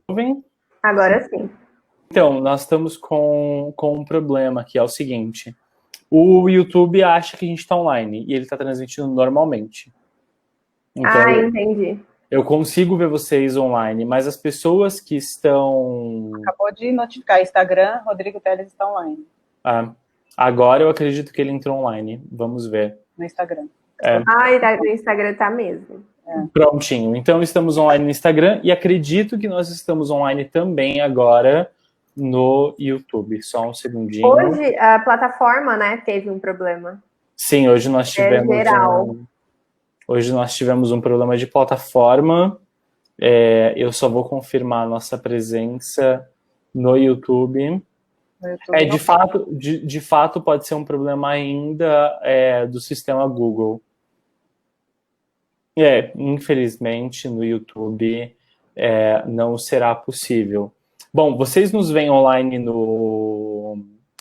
Ouvem? Agora sim. Então, nós estamos com um problema que é o seguinte. O YouTube acha que a gente está online e ele está transmitindo normalmente. Então, Entendi. eu consigo ver vocês online, mas as pessoas que estão... Acabou de notificar, Instagram, Rodrigo Teles está online. Agora eu acredito que ele entrou online. Vamos ver. No Instagram. No Instagram tá mesmo. Prontinho. Então, estamos online no Instagram e acredito que nós estamos online também agora no YouTube. Só um segundinho. Hoje, a plataforma, né, teve um problema. Sim, hoje nós tivemos... geral. Hoje nós tivemos um problema de plataforma. Eu só vou confirmar a nossa presença no YouTube. De fato, pode ser um problema ainda do sistema Google. Infelizmente, no YouTube não será possível. Bom, vocês nos veem online no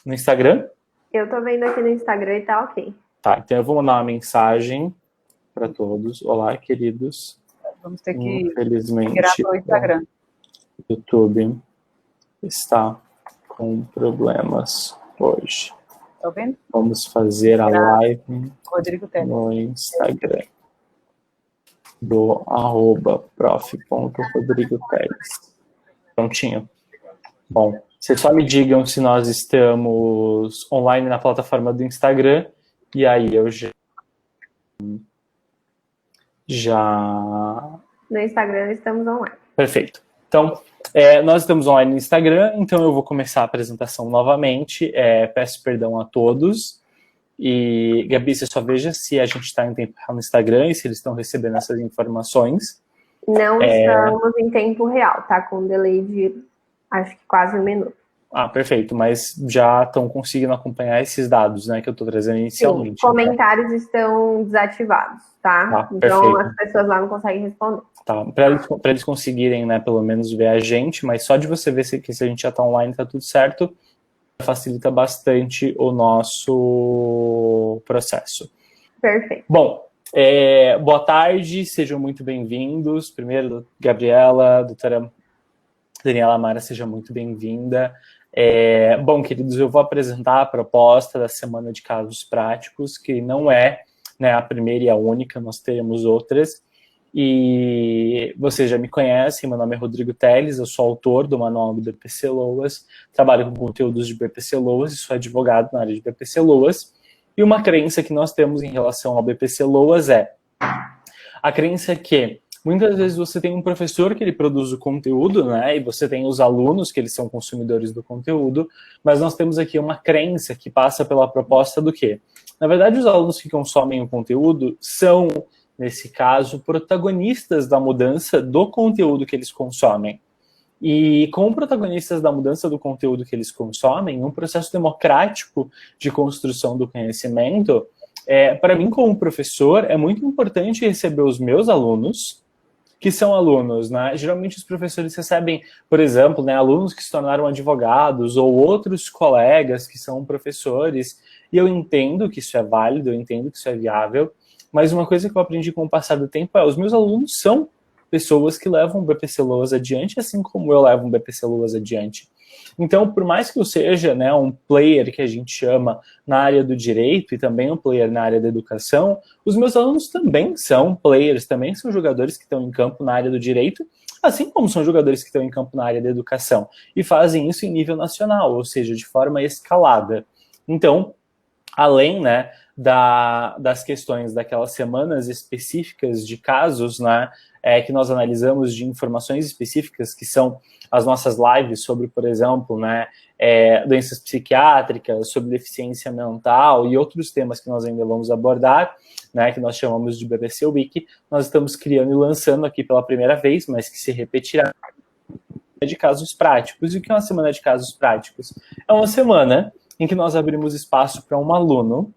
Instagram? Eu tô vendo aqui no Instagram e tá ok. Tá, então eu vou mandar uma mensagem para todos. Olá, queridos. Vamos ter que infelizmente migrar para o Instagram. O YouTube está com problemas hoje. Tá vendo? Vamos fazer a live Rodrigo Teles no Instagram do @prof.rodrigoteles. Prontinho. Bom, vocês só me digam se nós estamos online na plataforma do Instagram e aí eu já... No Instagram estamos online. Perfeito. Então, nós estamos online no Instagram, então eu vou começar a apresentação novamente. Peço perdão a todos. E, Gabi, você só veja se a gente está em tempo real no Instagram e se eles estão recebendo essas informações. Não estamos em tempo real, tá com um delay de, acho que quase 1 minuto. Perfeito, mas já estão conseguindo acompanhar esses dados, né, que eu estou trazendo inicialmente. Sim, comentários estão desativados, tá? Então, perfeito. as pessoas lá não conseguem responder. Tá, para eles conseguirem, né, pelo menos ver a gente, mas só de você ver se a gente já está online, tá tudo certo, facilita bastante o nosso processo. Perfeito. Bom, boa tarde, sejam muito bem-vindos. Primeiro, Gabriela, doutora Daniela Mara, seja muito bem-vinda. Bom, queridos, eu vou apresentar a proposta da Semana de Casos Práticos, que não é, né, a primeira e a única, nós teremos outras. E vocês já me conhecem, meu nome é Rodrigo Teles, eu sou autor do Manual do BPC Loas, trabalho com conteúdos de BPC Loas e sou advogado na área de BPC Loas. E uma crença que nós temos em relação ao BPC Loas é a crença que muitas vezes você tem um professor que ele produz o conteúdo, né, e você tem os alunos que eles são consumidores do conteúdo, mas nós temos aqui uma crença que passa pela proposta do quê? Na verdade, os alunos que consomem o conteúdo são, nesse caso, protagonistas da mudança do conteúdo que eles consomem. E como protagonistas da mudança do conteúdo que eles consomem, um processo democrático de construção do conhecimento, para mim, como professor, é muito importante receber os meus alunos, que são alunos, né? Geralmente os professores recebem, por exemplo, né, alunos que se tornaram advogados ou outros colegas que são professores, e eu entendo que isso é válido, eu entendo que isso é viável, mas uma coisa que eu aprendi com o passar do tempo os meus alunos são pessoas que levam o BPC Loas adiante, assim como eu levo um BPC Loas adiante. Então, por mais que eu seja, né, um player que a gente chama na área do direito e também um player na área da educação, os meus alunos também são players, também são jogadores que estão em campo na área do direito, assim como são jogadores que estão em campo na área da educação, e fazem isso em nível nacional, ou seja, de forma escalada. Então, além, né, das questões daquelas semanas específicas de casos, né, que nós analisamos de informações específicas, que são as nossas lives sobre, por exemplo, né, doenças psiquiátricas, sobre deficiência mental e outros temas que nós ainda vamos abordar, né, que nós chamamos de BBC Week, nós estamos criando e lançando aqui pela primeira vez, mas que se repetirá, de casos práticos. E o que é uma semana de casos práticos? É uma semana em que nós abrimos espaço para um aluno.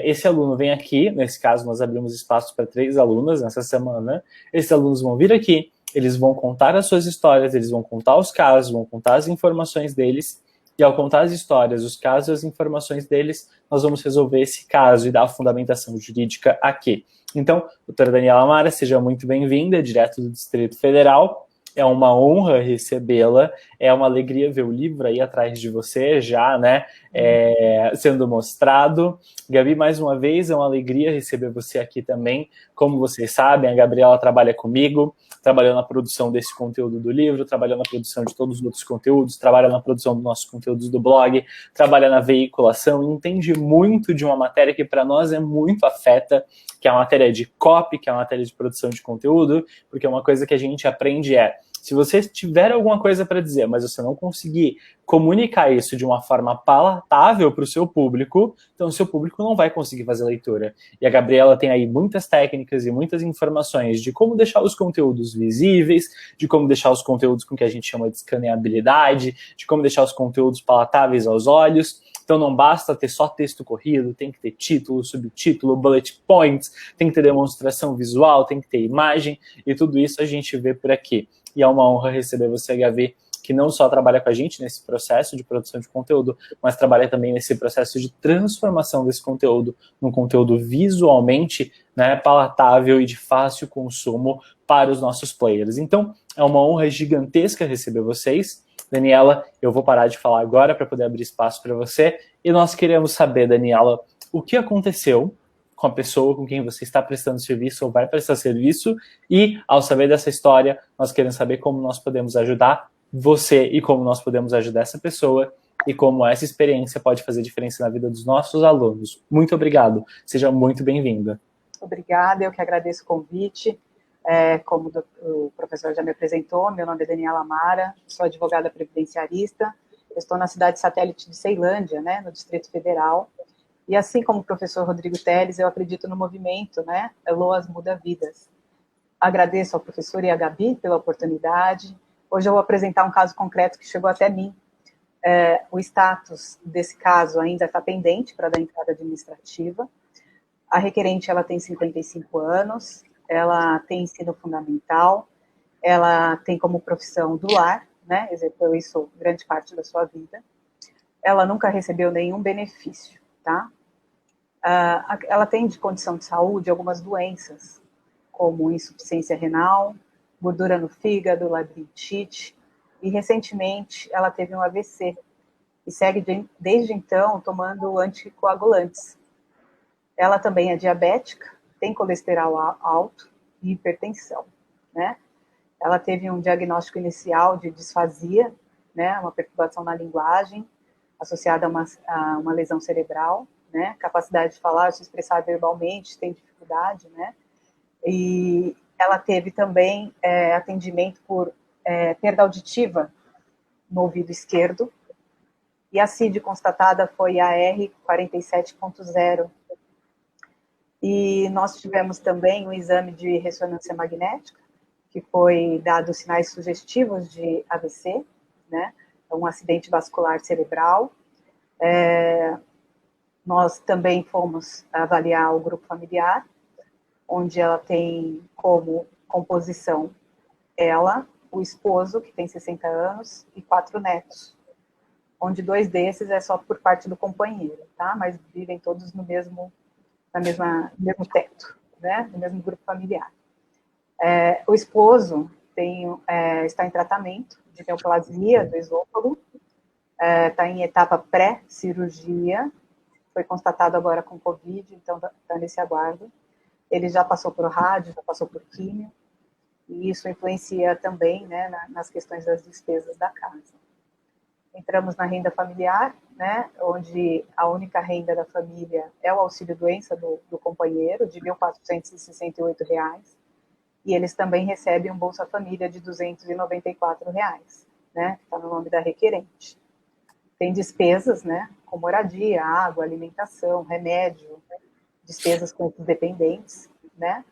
Esse aluno vem aqui, nesse caso nós abrimos espaço para 3 alunas nessa semana. Esses alunos vão vir aqui, eles vão contar as suas histórias, eles vão contar os casos, vão contar as informações deles, e ao contar as histórias, os casos e as informações deles, nós vamos resolver esse caso e dar a fundamentação jurídica aqui. Então, doutora Daniela Mara, seja muito bem-vinda, direto do Distrito Federal. É uma honra recebê-la, é uma alegria ver o livro aí atrás de você já, né, sendo mostrado. Gabi, mais uma vez, é uma alegria receber você aqui também. Como vocês sabem, a Gabriela trabalha comigo, trabalhou na produção desse conteúdo do livro, trabalhou na produção de todos os outros conteúdos, trabalha na produção dos nossos conteúdos do blog, trabalha na veiculação, entende muito de uma matéria que para nós é muito afeta, que é a matéria de copy, que é a matéria de produção de conteúdo, porque uma coisa que a gente aprende se você tiver alguma coisa para dizer, mas você não conseguir comunicar isso de uma forma palatável para o seu público, então o seu público não vai conseguir fazer leitura. E a Gabriela tem aí muitas técnicas e muitas informações de como deixar os conteúdos visíveis, de como deixar os conteúdos com o que a gente chama de escaneabilidade, de como deixar os conteúdos palatáveis aos olhos. Então não basta ter só texto corrido, tem que ter título, subtítulo, bullet points, tem que ter demonstração visual, tem que ter imagem, e tudo isso a gente vê por aqui. E é uma honra receber você, Gabi, que não só trabalha com a gente nesse processo de produção de conteúdo, mas trabalha também nesse processo de transformação desse conteúdo num conteúdo visualmente, né, palatável e de fácil consumo para os nossos players. Então, é uma honra gigantesca receber vocês. Daniela, eu vou parar de falar agora para poder abrir espaço para você. E nós queremos saber, Daniela, o que aconteceu com a pessoa com quem você está prestando serviço ou vai prestar serviço, e ao saber dessa história, nós queremos saber como nós podemos ajudar você e como nós podemos ajudar essa pessoa e como essa experiência pode fazer diferença na vida dos nossos alunos. Muito obrigado, seja muito bem-vinda. Obrigada, eu que agradeço o convite. Como o professor já me apresentou, meu nome é Daniela Amara, sou advogada previdenciarista, estou na cidade satélite de Ceilândia, né, no Distrito Federal. E assim como o professor Rodrigo Teles, eu acredito no movimento, né? LOAS Muda Vidas. Agradeço ao professor e à Gabi pela oportunidade. Hoje eu vou apresentar um caso concreto que chegou até mim. O status desse caso ainda está pendente para dar entrada administrativa. A requerente, ela tem 55 anos, ela tem ensino fundamental, ela tem como profissão do lar, né? Exerceu isso grande parte da sua vida. Ela nunca recebeu nenhum benefício, tá? Ela tem de condição de saúde algumas doenças, como insuficiência renal, gordura no fígado, labirintite, e recentemente ela teve um AVC, e segue desde então tomando anticoagulantes. Ela também é diabética, tem colesterol alto e hipertensão, né? Ela teve um diagnóstico inicial de disfasia, né, uma perturbação na linguagem, associada a uma lesão cerebral, né, capacidade de falar, se expressar verbalmente, tem dificuldade, né, e ela teve também atendimento por perda auditiva no ouvido esquerdo, e a CID constatada foi a R47.0. E nós tivemos também um exame de ressonância magnética, que foi dado sinais sugestivos de AVC, né, um acidente vascular cerebral. Nós também fomos avaliar o grupo familiar, onde ela tem como composição ela, o esposo, que tem 60 anos, e 4 netos, onde 2 desses é só por parte do companheiro, tá? Mas vivem todos no mesmo teto, né? No mesmo grupo familiar. O esposo está em tratamento de neoplasia do esôfago, está em etapa pré-cirurgia, foi constatado agora com Covid, então está nesse aguardo. Ele já passou por rádio, já passou por químio, e isso influencia também, né, nas questões das despesas da casa. Entramos na renda familiar, né, onde a única renda da família é o auxílio-doença do companheiro, de R$ 1.468, e eles também recebem um Bolsa Família de R$ 294, né, que está no nome da requerente. Tem despesas, né, com moradia, água, alimentação, remédio, despesas com os dependentes, né.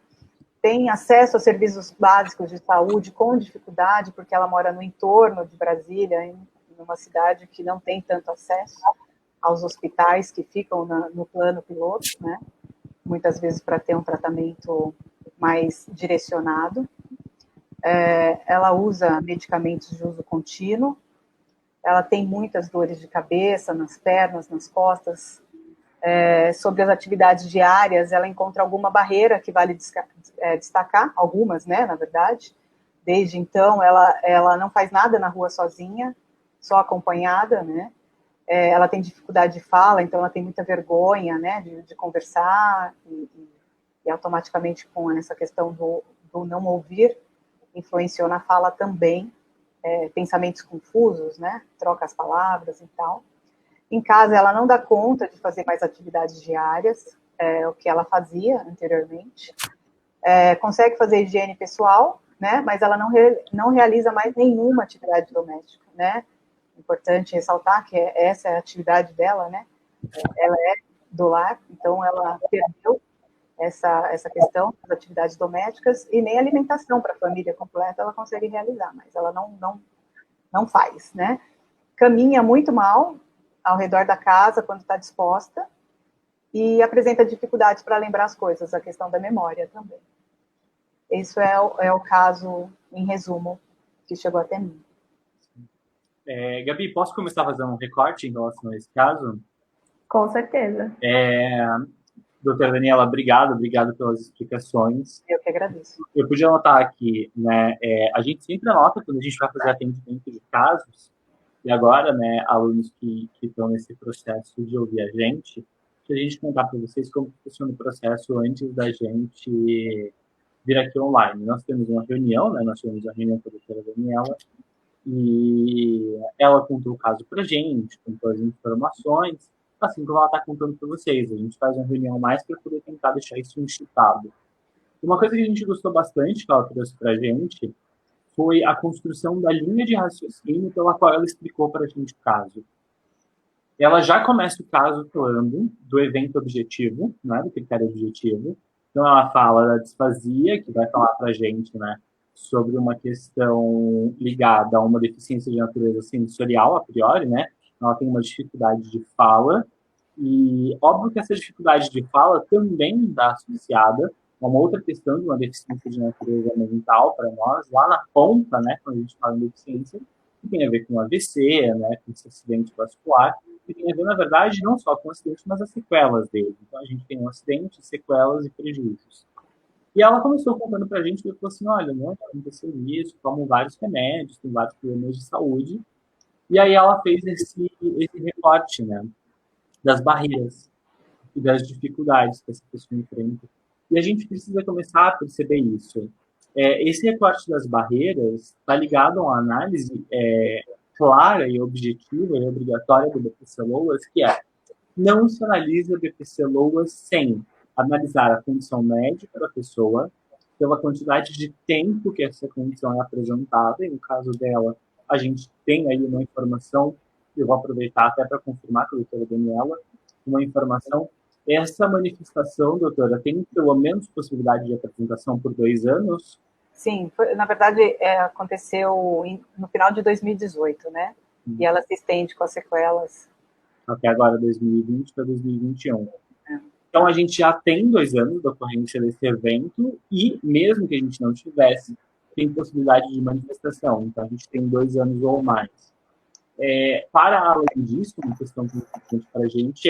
Tem acesso a serviços básicos de saúde com dificuldade, porque ela mora no entorno de Brasília, em uma cidade que não tem tanto acesso aos hospitais que ficam no plano piloto, né, muitas vezes para ter um tratamento mais direcionado. Ela usa medicamentos de uso contínuo, ela tem muitas dores de cabeça, nas pernas, nas costas. Sobre as atividades diárias, ela encontra alguma barreira que vale destacar, algumas, né, na verdade, Desde então, ela não faz nada na rua sozinha, só acompanhada, né? Ela tem dificuldade de fala, então ela tem muita vergonha, né, de conversar, e automaticamente com essa questão do não ouvir, influenciou na fala também, pensamentos confusos, né, troca as palavras e tal. Em casa, ela não dá conta de fazer mais atividades diárias, o que ela fazia anteriormente. Consegue fazer higiene pessoal, né, mas ela não realiza mais nenhuma atividade doméstica, né. Importante ressaltar que essa é a atividade dela, né, ela é do lar, então ela perdeu essa questão das atividades domésticas, e nem alimentação para a família completa ela consegue realizar, mas ela não faz, né. Caminha muito mal ao redor da casa quando está disposta, e apresenta dificuldades para lembrar as coisas, a questão da memória também. Isso é o caso, em resumo, que chegou até mim. Gabi, posso começar a fazer um recorte em relação a esse caso? Com certeza. Doutora Daniela, obrigado pelas explicações. Eu que agradeço. Eu podia anotar aqui, né, a gente sempre anota quando a gente vai fazer atendimento de casos, e agora, né, alunos que estão nesse processo de ouvir a gente contar para vocês como funciona o processo antes da gente vir aqui online. Nós temos uma reunião, né, nós tivemos a reunião com a doutora Daniela, e ela contou o caso para a gente, contou as informações, assim como ela está contando para vocês. A gente faz uma reunião mais para poder tentar deixar isso enxutado. Uma coisa que a gente gostou bastante que ela trouxe para a gente foi a construção da linha de raciocínio pela qual ela explicou para a gente o caso. Ela já começa o caso falando do evento objetivo, né, do critério objetivo. Então, ela fala da disfasia, que vai falar para a gente, né, sobre uma questão ligada a uma deficiência de natureza sensorial, a priori, né? Ela tem uma dificuldade de fala, e óbvio que essa dificuldade de fala também está associada a uma outra questão de uma deficiência de natureza mental para nós, lá na ponta, né, quando a gente fala em deficiência, que tem a ver com AVC, né, com esse acidente vascular, que tem a ver, na verdade, não só com o acidente, mas as sequelas dele. Então, a gente tem um acidente, sequelas e prejuízos. E ela começou contando pra gente, e falou assim, olha, não aconteceu isso, tomam vários remédios, tem vários problemas de saúde. E aí ela fez esse recorte, né, das barreiras e das dificuldades que essa pessoa enfrenta. E a gente precisa começar a perceber isso. Esse recorte das barreiras está ligado a uma análise clara e objetiva e obrigatória do BPC-LOAS, que não se analisa BPC-LOAS sem analisar a condição médica da pessoa, pela quantidade de tempo que essa condição é apresentada, e no caso dela, a gente tem aí uma informação, eu vou aproveitar até para confirmar com a doutora Daniela, uma informação. Essa manifestação, doutora, tem pelo menos possibilidade de apresentação por 2 anos? Sim, na verdade, aconteceu no final de 2018, né? E ela se estende com as sequelas. Até agora, 2020 para 2021. Então, a gente já tem 2 anos da ocorrência desse evento e, mesmo que a gente não tivesse, tem possibilidade de manifestação. Então, a gente tem 2 anos ou mais. Para além disso, uma questão que é importante para a gente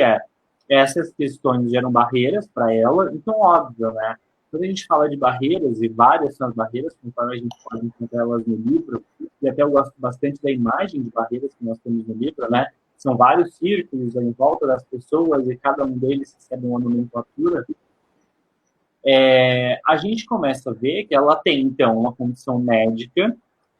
essas questões geram barreiras para ela. Então, óbvio, né? Quando a gente fala de barreiras, e várias são as barreiras, conforme a gente pode encontrar elas no livro, e até eu gosto bastante da imagem de barreiras que nós temos no livro, né? São vários círculos em volta das pessoas e cada um deles recebe uma nomenclatura. A gente começa a ver que ela tem, então, uma condição médica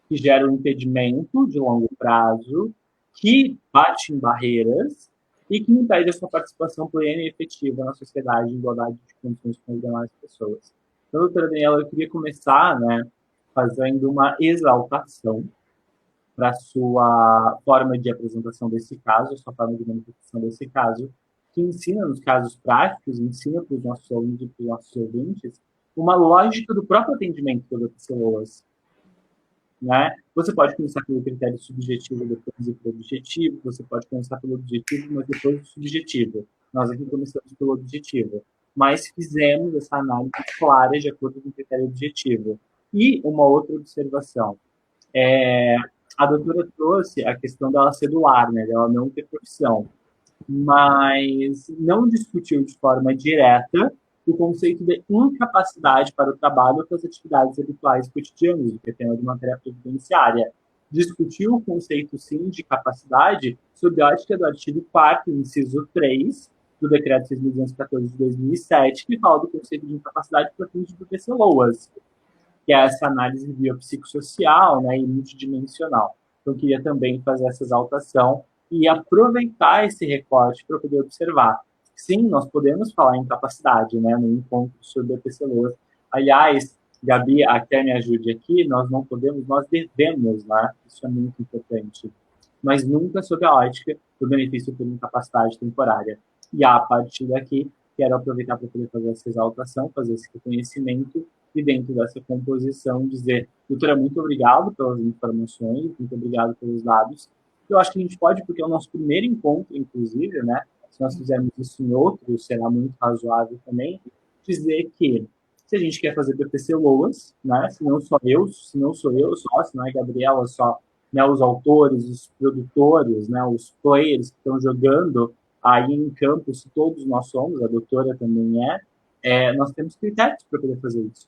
que gera um impedimento de longo prazo, que bate em barreiras e que impede a sua participação plena e efetiva na sociedade em igualdade de condições com as demais pessoas. Então, doutora Daniela, eu queria começar, né, fazendo uma exaltação para a sua forma de apresentação desse caso, a sua forma de manifestação desse caso, que ensina nos casos práticos, ensina para os nossos alunos e para os nossos ouvintes uma lógica do próprio atendimento das pessoas. Né? Você pode começar pelo critério subjetivo, depois ir para o objetivo, você pode começar pelo objetivo, mas depois do subjetivo. Nós aqui começamos pelo objetivo, mas fizemos essa análise clara de acordo com o critério objetivo. E uma outra observação, a doutora trouxe a questão dela ser do lar, né, dela não ter profissão, mas não discutiu de forma direta o conceito de incapacidade para o trabalho ou para as atividades habituais cotidianas, que é tema de matéria previdenciária. Discutiu o conceito, sim, de capacidade sob a ótica do artigo 4º, inciso 3, do Decreto 6.214 de 2007, que fala do conceito de incapacidade para fins de PPC-LOAS, que é essa análise biopsicossocial, né, e multidimensional. Então, eu queria também fazer essa exaltação e aproveitar esse recorte para poder observar. Sim, nós podemos falar em capacidade, né, no encontro sobre BPC-LOAS. Aliás, Gabi, até me ajude aqui, nós não podemos, nós devemos, né, isso é muito importante, mas nunca sob a ótica do benefício por incapacidade temporária. E a partir daqui, quero aproveitar para poder fazer essa exaltação, fazer esse reconhecimento e dentro dessa composição dizer, doutora, muito obrigado pelas informações, muito obrigado pelos dados. Eu acho que a gente pode, porque é o nosso primeiro encontro, inclusive, né? Se nós fizermos isso em outro, será muito razoável também, dizer que se a gente quer fazer BPC-LOAS, né? Se não sou eu só, se não é a Gabriela só, né? Os autores, os produtores, né? Os players que estão jogando aí em campo, se todos nós somos, a doutora também nós temos critérios para poder fazer isso.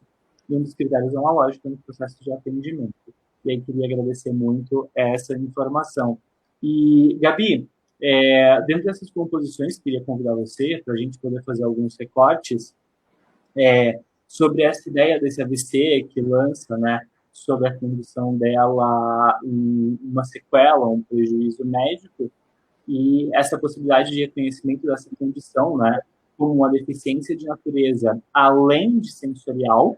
E um dos critérios é uma lógica no processo de atendimento. E aí queria agradecer muito essa informação. E, Gabi, dentro dessas composições, queria convidar você para a gente poder fazer alguns recortes sobre essa ideia desse AVC que lança, né, sobre a condição dela em uma sequela, um prejuízo médico, e essa possibilidade de reconhecimento dessa condição, né, como uma deficiência de natureza além de sensorial,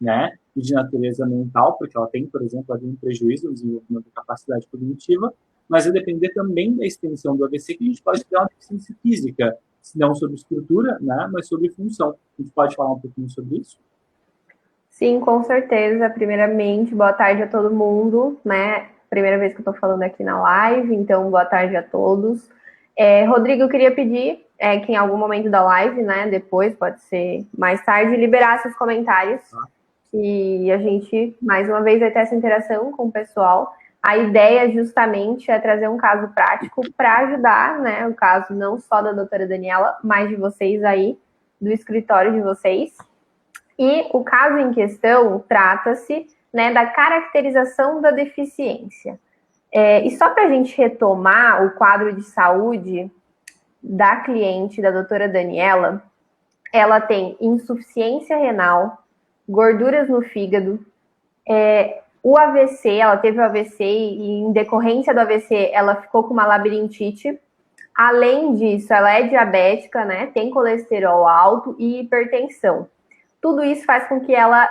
né, e de natureza mental, porque ela tem, por exemplo, um prejuízo no desenvolvimento da capacidade cognitiva, mas vai depender também da extensão do AVC, que a gente pode ter uma deficiência física, não sobre estrutura, né, mas sobre função. A gente pode falar um pouquinho sobre isso? Sim, com certeza. Primeiramente, boa tarde a todo mundo, né? Primeira vez que eu estou falando aqui na live, então boa tarde a todos. Rodrigo, eu queria pedir que em algum momento da live, né, depois, pode ser mais tarde, liberasse os comentários, que a gente, mais uma vez, vai ter essa interação com o pessoal. A ideia, justamente, é trazer um caso prático para ajudar, né, o caso não só da doutora Daniela, mas de vocês aí, do escritório de vocês. E o caso em questão trata-se, né, da caracterização da deficiência. E só para a gente retomar o quadro de saúde da cliente, da doutora Daniela, ela tem insuficiência renal, gorduras no fígado, o AVC, ela teve o AVC e em decorrência do AVC ela ficou com uma labirintite. Além disso, ela é diabética, né, tem colesterol alto e hipertensão. Tudo isso faz com que ela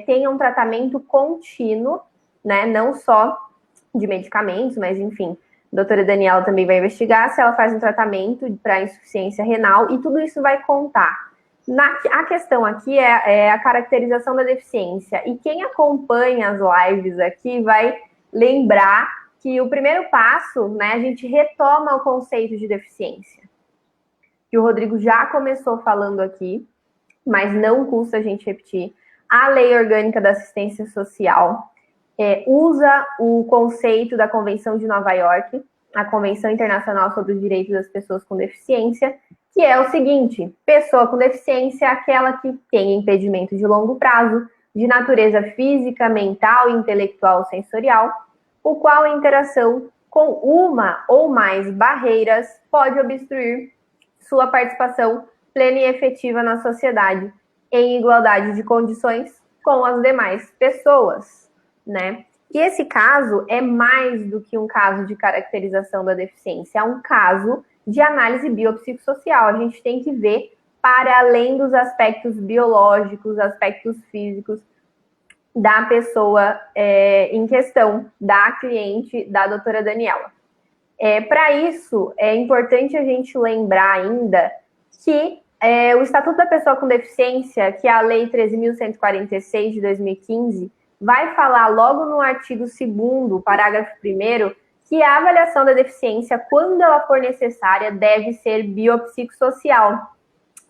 tenha um tratamento contínuo, né, não só de medicamentos, mas enfim, a doutora Daniela também vai investigar se ela faz um tratamento para insuficiência renal e tudo isso vai contar. A questão aqui é a caracterização da deficiência. E quem acompanha as lives aqui vai lembrar que o primeiro passo, né, a gente retoma o conceito de deficiência, que o Rodrigo já começou falando aqui, mas não custa a gente repetir. A Lei Orgânica da Assistência Social usa o conceito da Convenção de Nova York, a Convenção Internacional sobre os Direitos das Pessoas com Deficiência, que é o seguinte: pessoa com deficiência é aquela que tem impedimento de longo prazo, de natureza física, mental, intelectual ou sensorial, o qual a interação com uma ou mais barreiras pode obstruir sua participação plena e efetiva na sociedade, em igualdade de condições com as demais pessoas, né? E esse caso é mais do que um caso de caracterização da deficiência, é um caso de análise biopsicossocial. A gente tem que ver para além dos aspectos biológicos, aspectos físicos da pessoa em questão, da cliente, da doutora Daniela. Para isso, é importante a gente lembrar ainda que o Estatuto da Pessoa com Deficiência, que é a Lei 13.146 de 2015, vai falar logo no artigo 2º, parágrafo 1º, que a avaliação da deficiência, quando ela for necessária, deve ser biopsicossocial.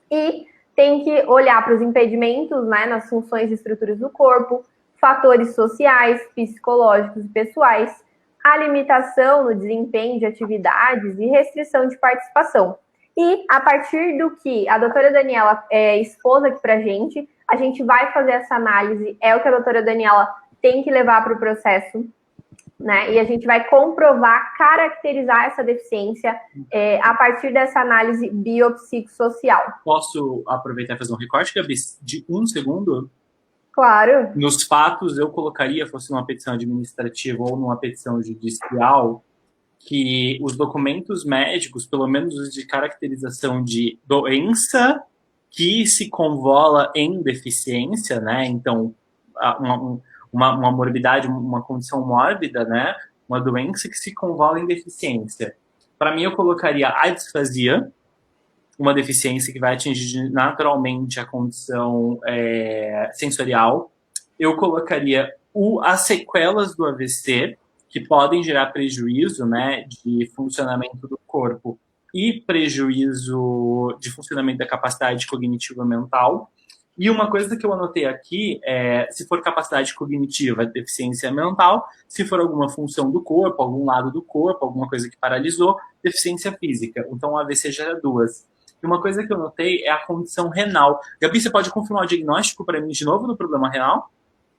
E tem que olhar para os impedimentos, né, nas funções e estruturas do corpo, fatores sociais, psicológicos e pessoais, a limitação no desempenho de atividades e restrição de participação. E a partir do que a doutora Daniela expôs aqui para a gente vai fazer essa análise, é o que a doutora Daniela tem que levar para o processo, né? E a gente vai comprovar, caracterizar essa deficiência a partir dessa análise biopsicossocial. Posso aproveitar e fazer um recorte, Gabi, de 1 segundo? Claro. Nos fatos, eu colocaria, fosse numa petição administrativa ou numa petição judicial, que os documentos médicos, pelo menos os de caracterização de doença que se convola em deficiência, né? Então, uma morbidade, uma condição mórbida, né? Uma doença que se convola em deficiência. Para mim, eu colocaria a disfasia, uma deficiência que vai atingir naturalmente a condição sensorial. Eu colocaria as sequelas do AVC, que podem gerar prejuízo, né, de funcionamento do corpo e prejuízo de funcionamento da capacidade cognitiva mental. E uma coisa que eu anotei aqui é, se for capacidade cognitiva, deficiência mental, se for alguma função do corpo, algum lado do corpo, alguma coisa que paralisou, deficiência física. Então, o AVC gera duas. E uma coisa que eu notei é a condição renal. Gabi, você pode confirmar o diagnóstico para mim de novo do problema renal?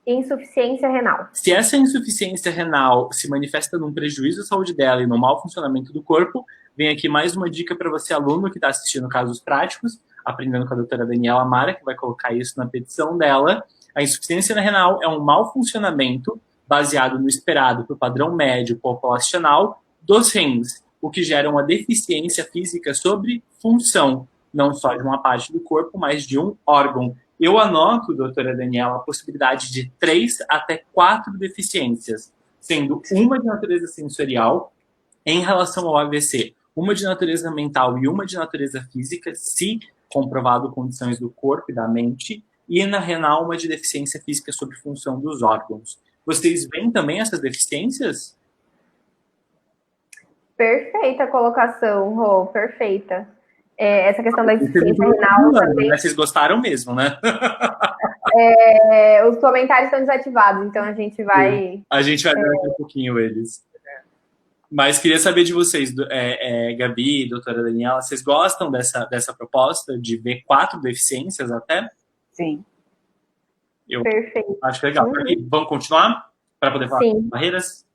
Insuficiência renal. Se essa insuficiência renal se manifesta num prejuízo à saúde dela e no mau funcionamento do corpo, vem aqui mais uma dica para você, aluno que está assistindo casos práticos, aprendendo com a doutora Daniela Amara, que vai colocar isso na petição dela. A insuficiência renal é um mau funcionamento baseado no esperado para o padrão médio populacional dos rins, o que gera uma deficiência física sobre função, não só de uma parte do corpo, mas de um órgão. Eu anoto, doutora Daniela, a possibilidade de 3 até 4 deficiências, sendo uma de natureza sensorial em relação ao AVC, uma de natureza mental e uma de natureza física, se comprovado condições do corpo e da mente, e na renal uma de deficiência física sobre função dos órgãos. Vocês veem também essas deficiências? Perfeita colocação, Rô, perfeita. Essa questão da insuficiência renal também. Vocês gostaram mesmo, né? Os comentários estão desativados, então a gente vai... A gente vai ver um pouquinho eles. Mas queria saber de vocês, Gabi, doutora Daniela, vocês gostam dessa proposta de ver 4 deficiências até? Sim. Perfeito. Acho legal. Vamos continuar? Para poder falar de barreiras?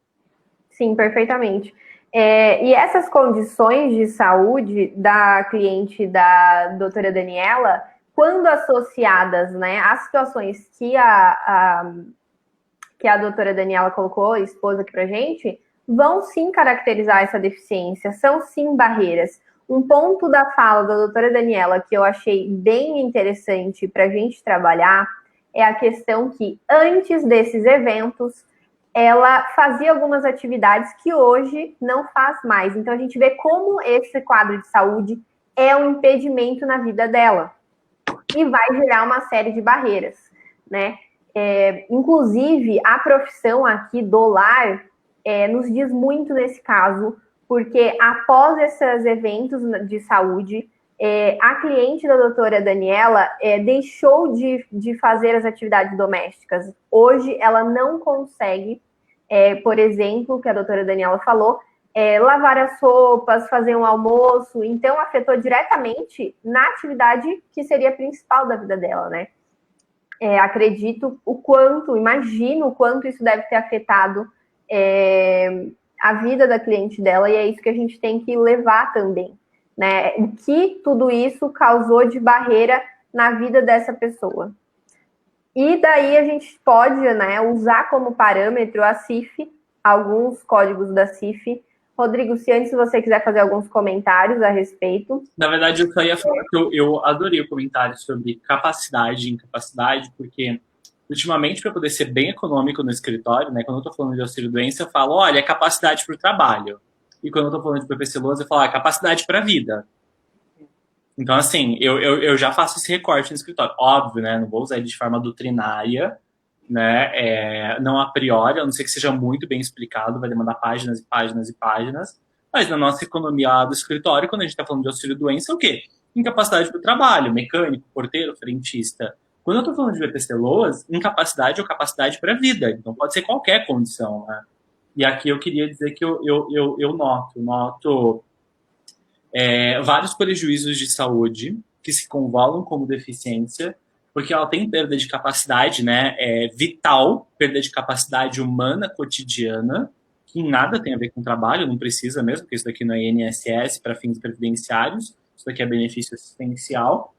Sim, perfeitamente. E essas condições de saúde da cliente da doutora Daniela, quando associadas, né, às situações que a doutora Daniela colocou, expôs aqui pra gente, vão sim caracterizar essa deficiência, são sim barreiras. Um ponto da fala da doutora Daniela que eu achei bem interessante para a gente trabalhar é a questão que antes desses eventos ela fazia algumas atividades que hoje não faz mais. Então a gente vê como esse quadro de saúde é um impedimento na vida dela e vai gerar uma série de barreiras, né? Inclusive a profissão aqui do lar nos diz muito nesse caso, porque após esses eventos de saúde, a cliente da doutora Daniela deixou de fazer as atividades domésticas. Hoje, ela não consegue, por exemplo, o que a doutora Daniela falou, lavar as roupas, fazer um almoço. Então, afetou diretamente na atividade que seria a principal da vida dela, né? Acredito imagino o quanto isso deve ter afetado a vida da cliente dela, e é isso que a gente tem que levar também, né? O que tudo isso causou de barreira na vida dessa pessoa. E daí a gente pode, né, usar como parâmetro a CIF, alguns códigos da CIF. Rodrigo, se antes você quiser fazer alguns comentários a respeito. Na verdade, eu só ia falar que eu adorei o comentário sobre capacidade e incapacidade, porque ultimamente, para poder ser bem econômico no escritório, né, quando eu estou falando de auxílio-doença, eu falo, olha, é capacidade para o trabalho. E quando eu estou falando de PPC Lousa, eu falo, capacidade para a vida. Então, assim, eu já faço esse recorte no escritório. Óbvio, né, não vou usar ele de forma doutrinária, né, não a priori, a não ser que seja muito bem explicado, vai demandar páginas e páginas e páginas. Mas na nossa economia do escritório, quando a gente está falando de auxílio-doença, é o quê? Incapacidade para o trabalho, mecânico, porteiro, frentista. Quando eu estou falando de VPC Loas, incapacidade ou capacidade para a vida. Então, pode ser qualquer condição, né? E aqui eu queria dizer que eu noto vários prejuízos de saúde que se convolam como deficiência, porque ela tem perda de capacidade, né, vital, perda de capacidade humana cotidiana, que nada tem a ver com trabalho, não precisa mesmo, porque isso daqui não é INSS para fins previdenciários, isso daqui é benefício assistencial.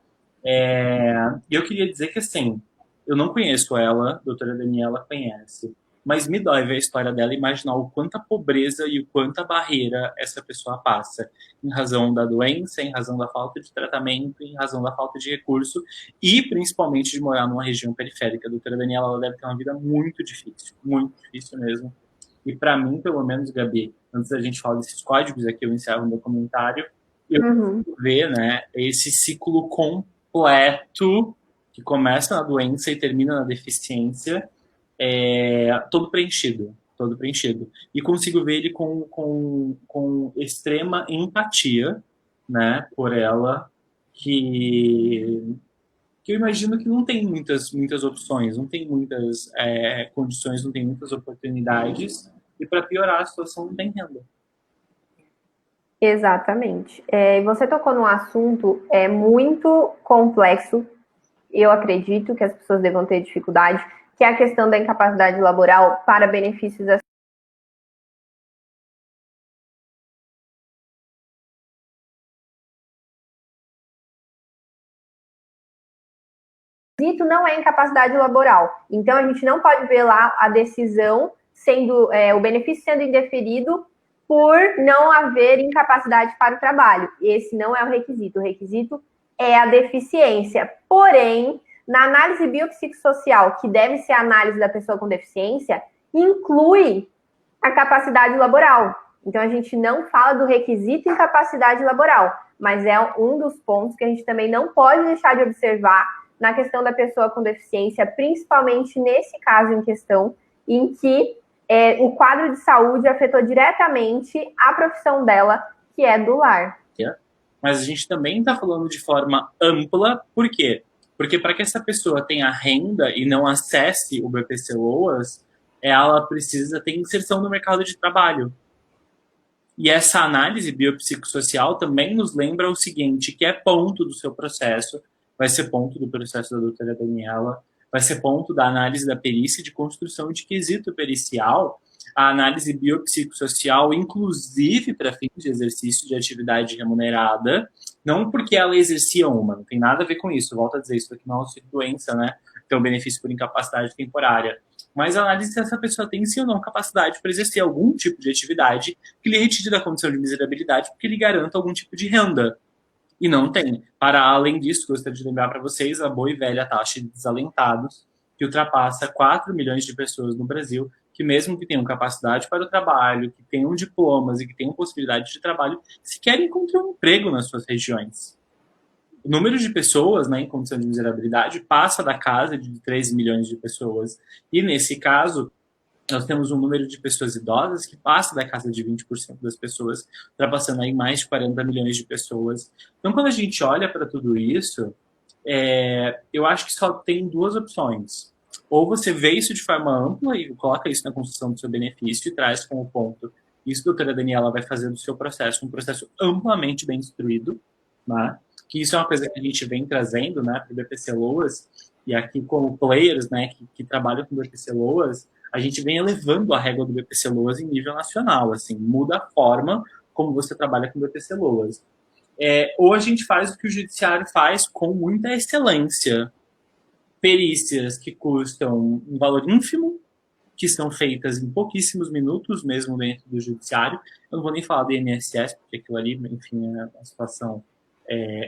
E eu queria dizer que, assim, eu não conheço ela, a doutora Daniela conhece, mas me dói ver a história dela e imaginar o quanta pobreza e o quanta barreira essa pessoa passa, em razão da doença, em razão da falta de tratamento, em razão da falta de recurso e, principalmente, de morar numa região periférica. A doutora Daniela ela deve ter uma vida muito difícil mesmo. E para mim, pelo menos, Gabi, antes da gente falar desses códigos, aqui eu encerro o meu comentário, eu ver, né, esse ciclo completo que começa na doença e termina na deficiência, todo preenchido. E consigo ver ele com extrema empatia, né, por ela, que eu imagino que não tem muitas opções, não tem muitas condições, não tem muitas oportunidades, e para piorar a situação não tem renda. Exatamente. Você tocou num assunto muito complexo, eu acredito que as pessoas devam ter dificuldade, que é a questão da incapacidade laboral para benefícios não é incapacidade laboral. Então, a gente não pode ver lá a decisão sendo, o benefício sendo indeferido por não haver incapacidade para o trabalho. Esse não é o requisito. O requisito é a deficiência. Porém, na análise biopsicossocial, que deve ser a análise da pessoa com deficiência, inclui a capacidade laboral. Então, a gente não fala do requisito incapacidade laboral, mas é um dos pontos que a gente também não pode deixar de observar na questão da pessoa com deficiência, principalmente nesse caso em questão, em que o quadro de saúde afetou diretamente a profissão dela, que é do lar. Mas a gente também está falando de forma ampla, por quê? Porque para que essa pessoa tenha renda e não acesse o BPC Loas, ela precisa ter inserção no mercado de trabalho. E essa análise biopsicossocial também nos lembra o seguinte, que é ponto do seu processo, vai ser ponto do processo da doutora Daniela, vai ser ponto da análise da perícia de construção de quesito pericial, a análise biopsicossocial, inclusive para fins de exercício de atividade remunerada, não porque ela exercia uma, não tem nada a ver com isso, volto a dizer, isso aqui não é uma doença, né? Tem um benefício por incapacidade temporária. Mas a análise se essa pessoa tem sim ou não capacidade para exercer algum tipo de atividade que lhe retire da condição de miserabilidade porque lhe garanta algum tipo de renda. E não tem. Para além disso, gostaria de lembrar para vocês a boa e velha taxa de desalentados, que ultrapassa 4 milhões de pessoas no Brasil, que mesmo que tenham capacidade para o trabalho, que tenham diplomas e que tenham possibilidade de trabalho, sequer encontram um emprego nas suas regiões. O número de pessoas, né, em condição de miserabilidade passa da casa de 3 milhões de pessoas. E, nesse caso, nós temos um número de pessoas idosas que passa da casa de 20% das pessoas, ultrapassando aí mais de 40 milhões de pessoas. Então, quando a gente olha para tudo isso, eu acho que só tem duas opções. Ou você vê isso de forma ampla e coloca isso na construção do seu benefício e traz como ponto. Isso a doutora Daniela vai fazer do seu processo, um processo amplamente bem instruído, né? Que isso é uma coisa que a gente vem trazendo, né, para o BPC Loas, e aqui como players, né, que trabalham com o BPC Loas, a gente vem elevando a régua do BPC Loas em nível nacional, assim, muda a forma como você trabalha com o BPC Loas. Ou a gente faz o que o judiciário faz com muita excelência, perícias que custam um valor ínfimo, que são feitas em pouquíssimos minutos, mesmo dentro do judiciário. Eu não vou nem falar do INSS, porque aquilo ali, enfim, é uma situação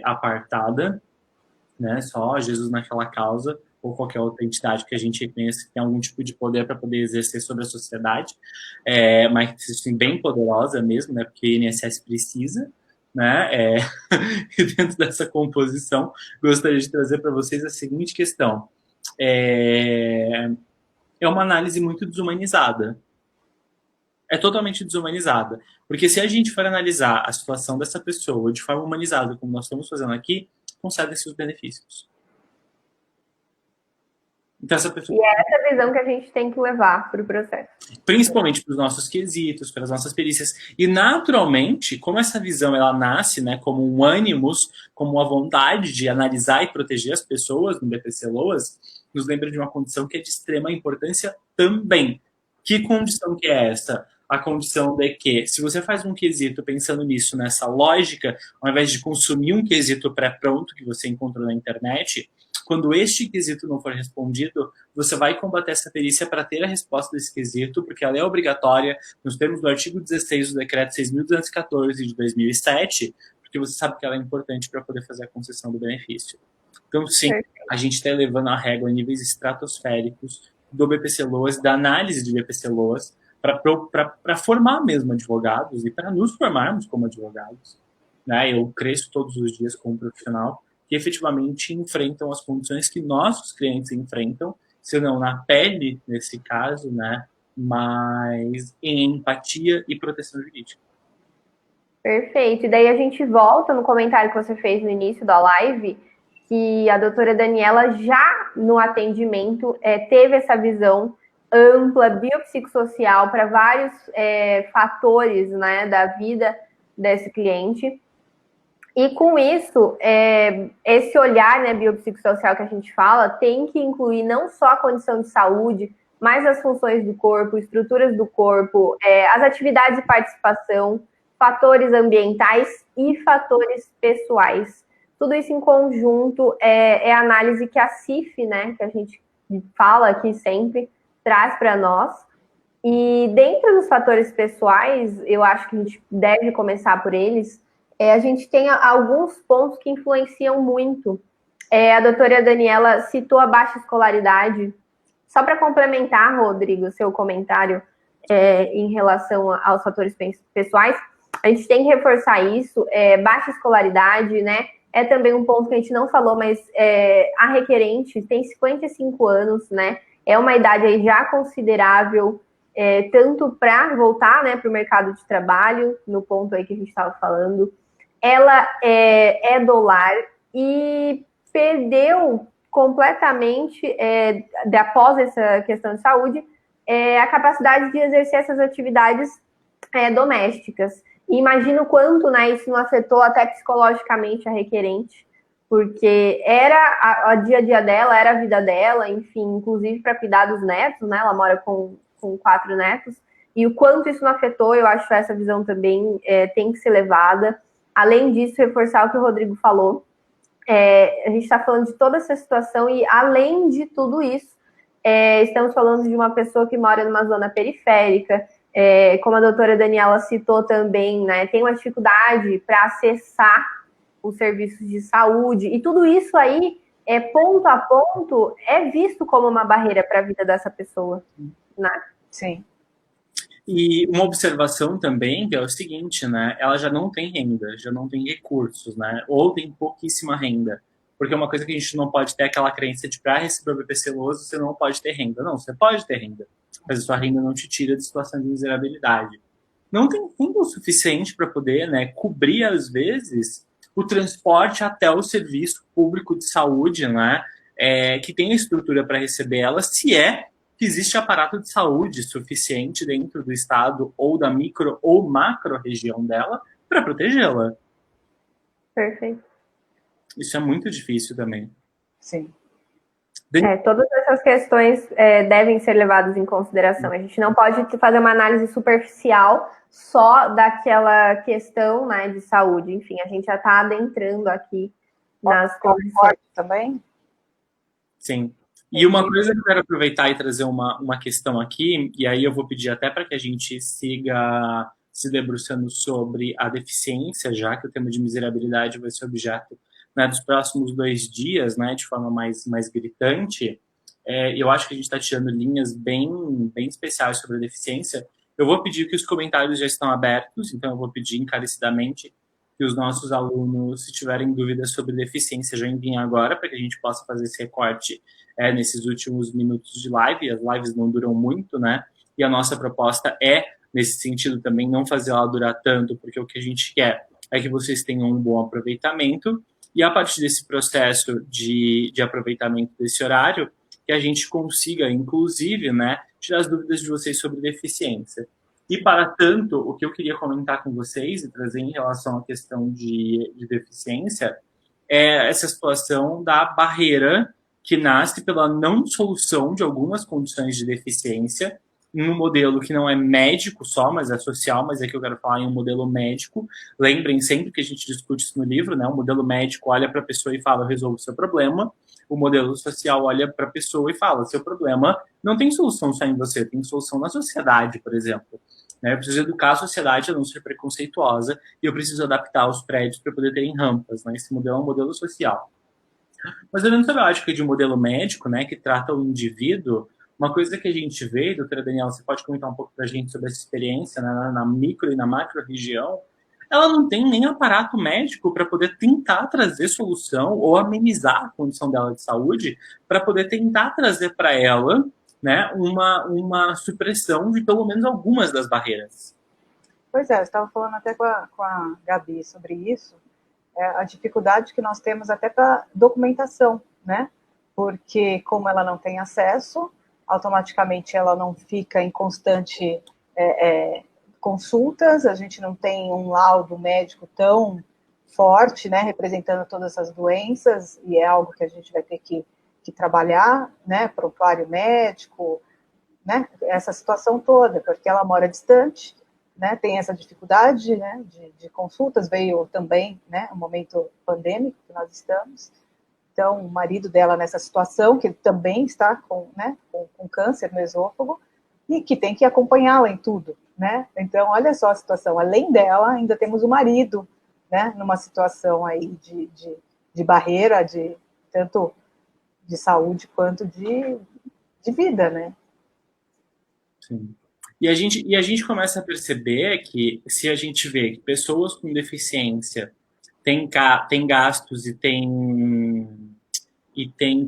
apartada, né? Só Jesus naquela causa, ou qualquer outra entidade que a gente reconheça que tem algum tipo de poder para poder exercer sobre a sociedade, mas assim, bem poderosa mesmo, né? Porque o INSS precisa, né? E dentro dessa composição, gostaria de trazer para vocês a seguinte questão. É uma análise muito desumanizada. É totalmente desumanizada. Porque se a gente for analisar a situação dessa pessoa de forma humanizada, como nós estamos fazendo aqui, concedem-se os benefícios. Então, essa pessoa... E é essa visão que a gente tem que levar para o processo. Principalmente para os nossos quesitos, para as nossas perícias. E, naturalmente, como essa visão ela nasce, né, como um ânimos, como uma vontade de analisar e proteger as pessoas no BPC LOAS, nos lembra de uma condição que é de extrema importância também. Que condição que é essa? A condição de que, se você faz um quesito pensando nisso, nessa lógica, ao invés de consumir um quesito pré-pronto que você encontrou na internet, quando este quesito não for respondido, você vai combater essa perícia para ter a resposta desse quesito, porque ela é obrigatória nos termos do artigo 16 do Decreto 6.214 de 2007, porque você sabe que ela é importante para poder fazer a concessão do benefício. Então, sim, a gente está elevando a régua em níveis estratosféricos do BPC LOAS, da análise de BPC LOAS, para formar mesmo advogados e para nos formarmos como advogados. Né? Eu cresço todos os dias como profissional que efetivamente enfrentam as condições que nossos clientes enfrentam, se não na pele, nesse caso, né? Mas em empatia e proteção jurídica. Perfeito. E daí a gente volta no comentário que você fez no início da live, que a doutora Daniela já no atendimento teve essa visão ampla, biopsicossocial, para vários fatores, né, da vida desse cliente. E com isso, esse olhar, né, biopsicossocial que a gente fala tem que incluir não só a condição de saúde, mas as funções do corpo, estruturas do corpo, as atividades de participação, fatores ambientais e fatores pessoais. Tudo isso em conjunto é a análise que a CIF, né, que a gente fala aqui sempre, traz para nós. E dentro dos fatores pessoais, eu acho que a gente deve começar por eles. A gente tem alguns pontos que influenciam muito. A doutora Daniela citou a baixa escolaridade. Só para complementar, Rodrigo, seu comentário em relação aos fatores pessoais, a gente tem que reforçar isso. Baixa escolaridade, né? É também um ponto que a gente não falou, mas a requerente tem 55 anos, né? É uma idade aí já considerável, tanto para voltar, né, para o mercado de trabalho, no ponto aí que a gente estava falando. Ela é do lar e perdeu completamente, após essa questão de saúde, a capacidade de exercer essas atividades domésticas. E imagino o quanto, né, isso não afetou até psicologicamente a requerente, porque era o dia a dia dela, era a vida dela, enfim, inclusive para cuidar dos netos, né? Ela mora com 4 netos, e o quanto isso não afetou, eu acho que essa visão também tem que ser levada. Além disso, reforçar o que o Rodrigo falou, a gente está falando de toda essa situação e, além de tudo isso, estamos falando de uma pessoa que mora numa zona periférica, como a doutora Daniela citou também, né, tem uma dificuldade para acessar os serviços de saúde, e tudo isso aí, ponto a ponto, é visto como uma barreira para a vida dessa pessoa. Né? Sim. E uma observação também, que é o seguinte, né? Ela já não tem renda, já não tem recursos, né? Ou tem pouquíssima renda. Porque uma coisa que a gente não pode ter é aquela crença de para receber o BPC LOAS você não pode ter renda. Não, você pode ter renda, mas a sua renda não te tira de situação de miserabilidade. Não tem fundo o suficiente para poder, né, cobrir, às vezes, o transporte até o serviço público de saúde, né? Que tem a estrutura para receber ela, se que existe aparato de saúde suficiente dentro do estado ou da micro ou macro região dela para protegê-la. Perfeito. Isso é muito difícil também. Sim. Todas essas questões devem ser levadas em consideração. A gente não pode fazer uma análise superficial só daquela questão, né, de saúde. Enfim, a gente já está adentrando aqui nas condições. Também? Sim. E uma coisa que eu quero aproveitar e trazer uma questão aqui, e aí eu vou pedir até para que a gente siga se debruçando sobre a deficiência, já que o tema de miserabilidade vai ser objeto, né, dos próximos 2 dias, né, de forma mais gritante. Eu acho que a gente está tirando linhas bem especiais sobre a deficiência. Eu vou pedir que os comentários já estão abertos, então eu vou pedir encarecidamente que os nossos alunos, se tiverem dúvidas sobre deficiência, já enviem agora, para que a gente possa fazer esse recorte nesses últimos minutos de live. As lives não duram muito, né? E a nossa proposta nesse sentido também, não fazer ela durar tanto, porque o que a gente quer é que vocês tenham um bom aproveitamento. E a partir desse processo de aproveitamento desse horário, que a gente consiga, inclusive, né, tirar as dúvidas de vocês sobre deficiência. E, para tanto, o que eu queria comentar com vocês e trazer em relação à questão de deficiência é essa situação da barreira que nasce pela não solução de algumas condições de deficiência em um modelo que não é médico só, mas é social, mas é que eu quero falar em um modelo médico. Lembrem sempre que a gente discute isso no livro, né? O modelo médico olha para a pessoa e fala, eu resolvo o seu problema. O modelo social olha para a pessoa e fala, seu problema não tem solução só em você, tem solução na sociedade, por exemplo. Eu preciso educar a sociedade a não ser preconceituosa e eu preciso adaptar os prédios para poder terem rampas. Né? Esse modelo é um modelo social. Mas olhando sobre a ótica de um modelo médico, né, que trata o indivíduo, uma coisa que a gente vê, doutora Daniela, você pode comentar um pouco para a gente sobre essa experiência, né, na micro e na macro região, ela não tem nem aparato médico para poder tentar trazer solução ou amenizar a condição dela de saúde, para poder tentar trazer para ela, né, uma supressão de pelo menos algumas das barreiras. Pois é, eu estava falando até com a Gabi sobre isso, a dificuldade que nós temos até para documentação, né? Porque como ela não tem acesso, automaticamente ela não fica em constante consultas, a gente não tem um laudo médico tão forte, né, representando todas essas doenças, e é algo que a gente vai ter que trabalhar, né, prontuário médico, né, essa situação toda, porque ela mora distante, né, tem essa dificuldade, né, de consultas, veio também, né, o momento pandêmico que nós estamos, então o marido dela nessa situação, que também está com câncer no esôfago, e que tem que acompanhá-la em tudo, né, então olha só a situação, além dela, ainda temos o marido, né, numa situação aí de barreira, tanto de saúde quanto de vida, né. Sim. E a gente começa a perceber que se a gente vê que pessoas com deficiência têm gastos e têm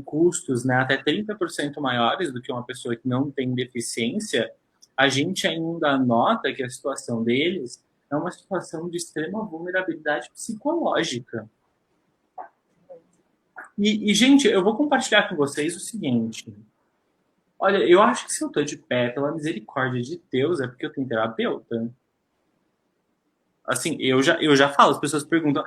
custos, né, até 30% maiores do que uma pessoa que não tem deficiência, a gente ainda nota que a situação deles é uma situação de extrema vulnerabilidade psicológica. E gente, eu vou compartilhar com vocês o seguinte. Olha, eu acho que se eu tô de pé, pela misericórdia de Deus, é porque eu tenho terapeuta. Assim, eu já falo, as pessoas perguntam,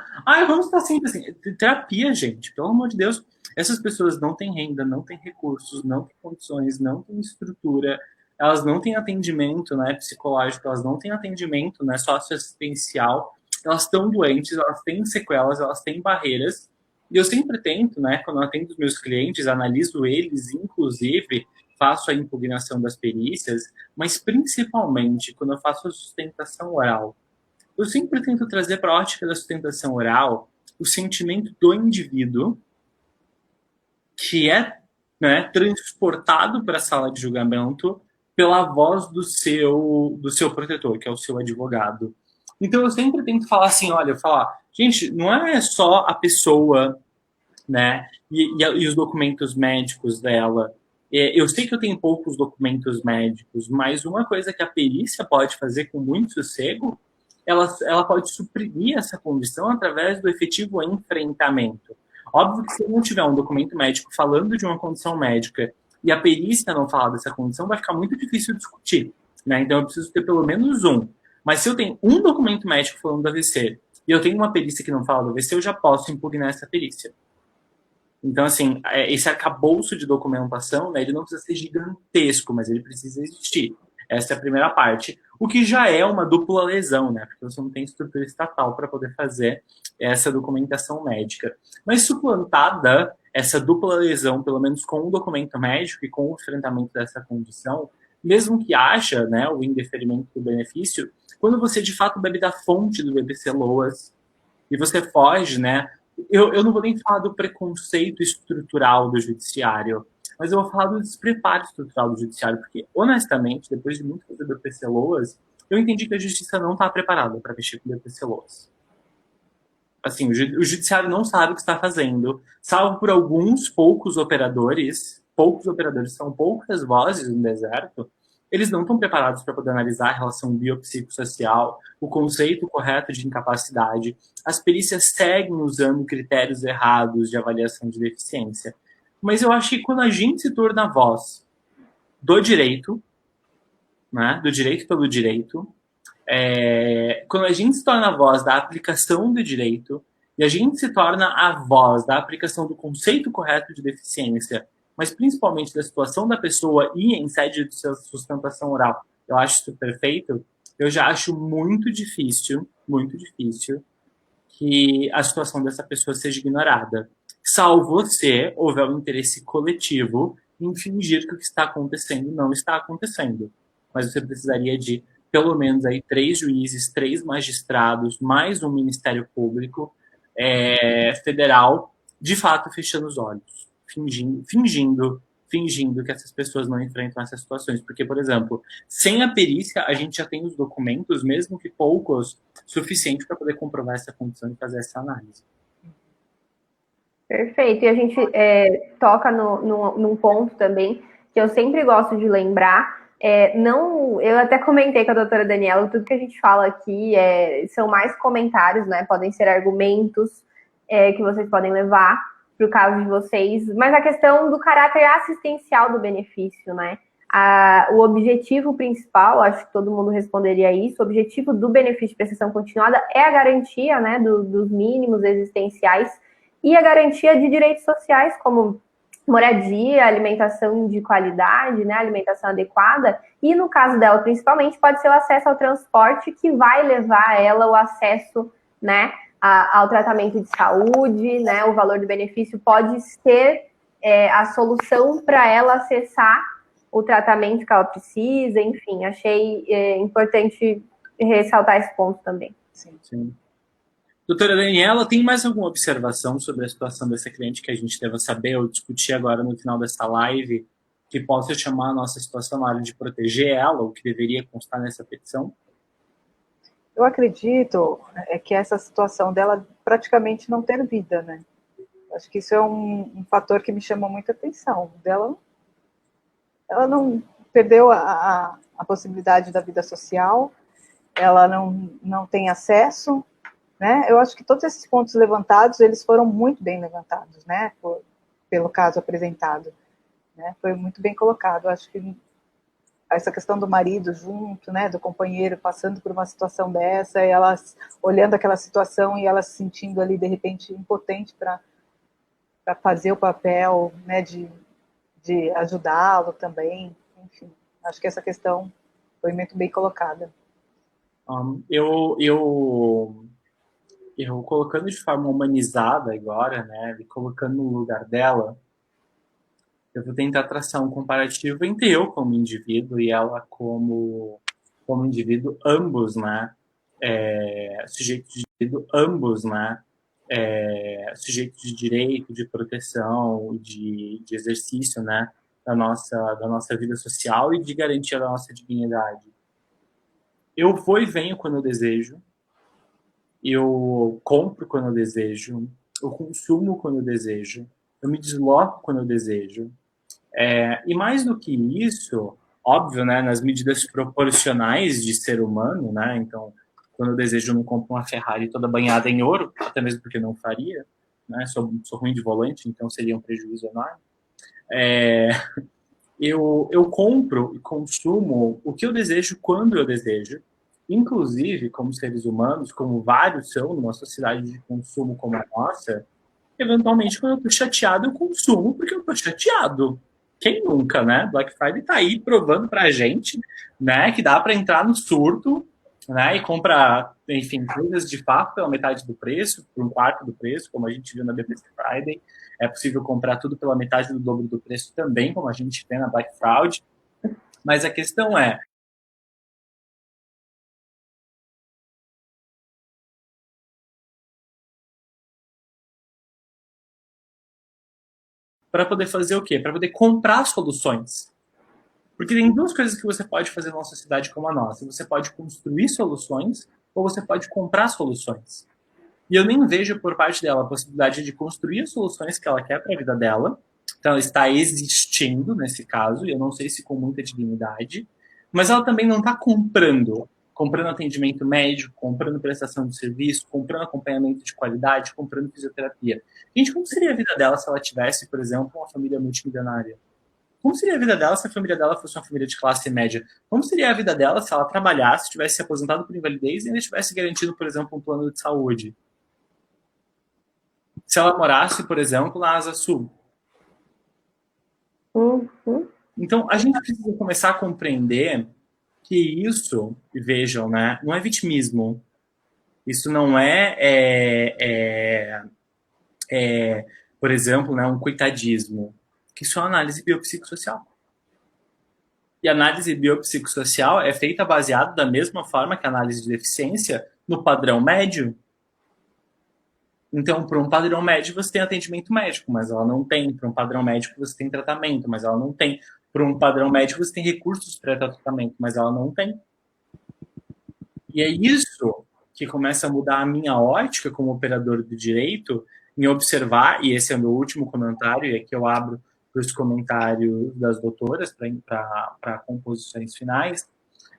vamos estar sempre assim. Terapia, gente, pelo amor de Deus. Essas pessoas não têm renda, não têm recursos, não têm condições, não têm estrutura, elas não têm atendimento, né, psicológico, elas não têm atendimento, né, socioassistencial, elas estão doentes, elas têm sequelas, elas têm barreiras. E eu sempre tento, né, quando eu atendo os meus clientes, analiso eles, inclusive, faço a impugnação das perícias, mas principalmente quando eu faço a sustentação oral. Eu sempre tento trazer para a ótica da sustentação oral o sentimento do indivíduo que é, né, transportado para a sala de julgamento pela voz do seu protetor, que é o seu advogado. Então eu sempre tento falar assim, gente, não é só a pessoa, né, e os documentos médicos dela. Eu sei que eu tenho poucos documentos médicos, mas uma coisa que a perícia pode fazer com muito sossego, ela pode suprimir essa condição através do efetivo enfrentamento. Óbvio que se eu não tiver um documento médico falando de uma condição médica e a perícia não falar dessa condição, vai ficar muito difícil discutir, né? Então eu preciso ter pelo menos um. Mas se eu tenho um documento médico falando do AVC e eu tenho uma perícia que não fala do AVC, eu já posso impugnar essa perícia. Então, assim, esse arcabouço de documentação, né, ele não precisa ser gigantesco, mas ele precisa existir. Essa é a primeira parte. O que já é uma dupla lesão, né? Porque você não tem estrutura estatal para poder fazer essa documentação médica. Mas suplantada essa dupla lesão, pelo menos com um documento médico e com o enfrentamento dessa condição, mesmo que haja, né, o indeferimento do benefício, quando você de fato bebe da fonte do BBC-LOAS e você foge, né? Eu não vou nem falar do preconceito estrutural do judiciário, mas eu vou falar do despreparo estrutural do judiciário, porque, honestamente, depois de muito fazer BPC-LOAS, eu entendi que a justiça não está preparada para mexer com BPC-LOAS. Assim, o judiciário não sabe o que está fazendo, salvo por alguns poucos operadores são poucas vozes no deserto, eles não estão preparados para poder analisar a relação biopsicossocial, o conceito correto de incapacidade. As perícias seguem usando critérios errados de avaliação de deficiência. Mas eu acho que quando a gente se torna a voz do direito, né, do direito pelo direito, quando a gente se torna a voz da aplicação do direito e a gente se torna a voz da aplicação do conceito correto de deficiência, mas principalmente da situação da pessoa e em sede de sua sustentação oral, eu acho isso perfeito. Eu já acho muito difícil que a situação dessa pessoa seja ignorada, salvo se houver um interesse coletivo em fingir que o que está acontecendo não está acontecendo. Mas você precisaria de pelo menos aí 3 juízes, 3 magistrados, mais um Ministério Público federal, de fato fechando os olhos, fingindo que essas pessoas não enfrentam essas situações. Porque, por exemplo, sem a perícia, a gente já tem os documentos, mesmo que poucos, suficientes para poder comprovar essa condição e fazer essa análise. Perfeito. E a gente toca num ponto também que eu sempre gosto de lembrar. Eu até comentei com a doutora Daniela, tudo que a gente fala aqui são mais comentários, né? Podem ser argumentos que vocês podem levar para o caso de vocês, mas a questão do caráter assistencial do benefício, né? O objetivo principal, acho que todo mundo responderia isso, o objetivo do benefício de prestação continuada é a garantia, né, dos mínimos existenciais e a garantia de direitos sociais, como moradia, alimentação de qualidade, né, alimentação adequada, e no caso dela, principalmente, pode ser o acesso ao transporte que vai levar ela o acesso, né, ao tratamento de saúde, né, o valor do benefício pode ser a solução para ela acessar o tratamento que ela precisa, enfim, achei importante ressaltar esse ponto também. Sim. Doutora Daniela, tem mais alguma observação sobre a situação dessa cliente que a gente deva saber ou discutir agora no final dessa live que possa chamar a nossa situação na hora de proteger ela, ou que deveria constar nessa petição? Eu acredito que essa situação dela praticamente não ter vida, né? Acho que isso é um fator que me chamou muita atenção. Ela não perdeu a possibilidade da vida social, ela não tem acesso, né? Eu acho que todos esses pontos levantados, eles foram muito bem levantados, né? Pelo caso apresentado, né? Foi muito bem colocado. Eu acho que essa questão do marido junto, né? Do companheiro passando por uma situação dessa, e ela olhando aquela situação e ela se sentindo ali, de repente, impotente para fazer o papel, né? De ajudá-lo também. Enfim, acho que essa questão foi muito bem colocada. Eu colocando de forma humanizada agora, né, e colocando no lugar dela, eu vou tentar traçar um comparativo entre eu como indivíduo e ela como indivíduo, ambos, né, sujeitos de indivíduo, ambos, né, sujeitos de direito, de proteção, de exercício, né, da nossa vida social e de garantia da nossa dignidade. Eu vou e venho quando eu desejo, eu compro quando eu desejo, eu consumo quando eu desejo, eu me desloco quando eu desejo. E mais do que isso, óbvio, né, nas medidas proporcionais de ser humano, né, então, quando eu desejo, eu não compro uma Ferrari toda banhada em ouro, até mesmo porque não faria, né, sou ruim de volante, então seria um prejuízo enorme. Eu compro e consumo o que eu desejo quando eu desejo, inclusive, como seres humanos, como vários são numa sociedade de consumo como a nossa, eventualmente, quando eu tô chateado, eu consumo porque eu tô chateado. Quem nunca, né? Black Friday tá aí provando pra gente, né, que dá para entrar no surto, né, e comprar, enfim, coisas de fato pela metade do preço, por um quarto do preço, como a gente viu na BBC Friday. É possível comprar tudo pela metade do dobro do preço também, como a gente vê na Black Fraud. Mas a questão é, para poder fazer o quê? Para poder comprar soluções. Porque tem duas coisas que você pode fazer numa sociedade como a nossa. Você pode construir soluções ou você pode comprar soluções. E eu nem vejo por parte dela a possibilidade de construir as soluções que ela quer para a vida dela. Então, ela está existindo nesse caso, e eu não sei se com muita dignidade, mas ela também não está comprando. comprando atendimento médico, comprando prestação de serviço, comprando acompanhamento de qualidade, comprando fisioterapia. Gente, como seria a vida dela se ela tivesse, por exemplo, uma família multimilionária? Como seria a vida dela se a família dela fosse uma família de classe média? Como seria a vida dela se ela trabalhasse, tivesse se aposentado por invalidez e ainda tivesse garantido, por exemplo, um plano de saúde? Se ela morasse, por exemplo, na Asa Sul? Então, a gente precisa começar a compreender que isso, vejam, né, não é vitimismo. Isso não por exemplo, né, um coitadismo. Isso é uma análise biopsicossocial. E a análise biopsicossocial é feita baseada da mesma forma que a análise de deficiência no padrão médio. Então, para um padrão médio, você tem atendimento médico, mas ela não tem. Para um padrão médico, você tem tratamento, mas ela não tem. Para um padrão médico, você tem recursos para tratamento, mas ela não tem. E é isso que começa a mudar a minha ótica como operador do direito em observar, e esse é o meu último comentário, e aqui eu abro para os comentários das doutoras para composições finais,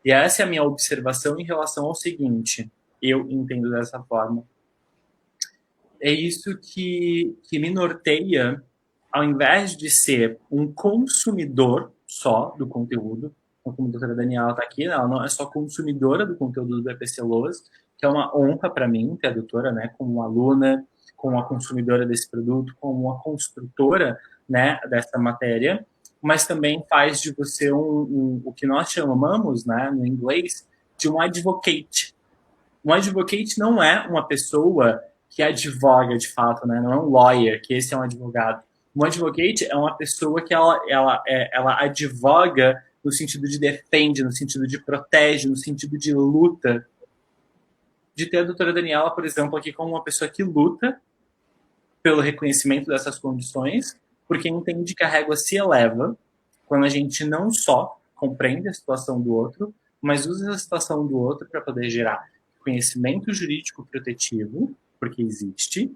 e essa é a minha observação em relação ao seguinte, eu entendo dessa forma. É isso que me norteia, ao invés de ser um consumidor só do conteúdo, como a doutora Daniela está aqui, ela não é só consumidora do conteúdo do BPC Loas, que é uma honra para mim ter a doutora, né, como aluna, como uma consumidora desse produto, como uma construtora, né, dessa matéria, mas também faz de você o que nós chamamos, né, no inglês, de um advocate. Um advocate não é uma pessoa que advoga de fato, né, não é um lawyer, que esse é um advogado. Um advocate é uma pessoa que ela advoga no sentido de defende, no sentido de protege, no sentido de luta. De ter a doutora Daniela, por exemplo, aqui como uma pessoa que luta pelo reconhecimento dessas condições, porque entende que a régua se eleva quando a gente não só compreende a situação do outro, mas usa a situação do outro para poder gerar conhecimento jurídico protetivo, porque existe,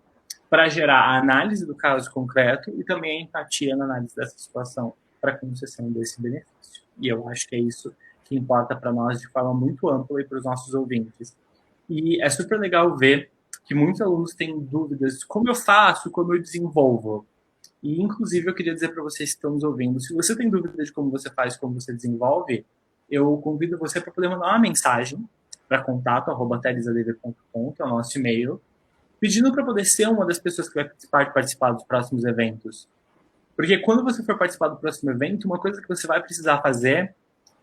para gerar a análise do caso concreto e também a empatia na análise dessa situação para a concessão desse benefício. E eu acho que é isso que importa para nós de forma muito ampla e para os nossos ouvintes. E é super legal ver que muitos alunos têm dúvidas, como eu faço, como eu desenvolvo. E, inclusive, eu queria dizer para vocês que estão nos ouvindo, se você tem dúvida de como você faz, como você desenvolve, eu convido você para poder mandar uma mensagem para contato@telisadv.com, que é o nosso e-mail, pedindo para poder ser uma das pessoas que vai participar dos próximos eventos. Porque quando você for participar do próximo evento, uma coisa que você vai precisar fazer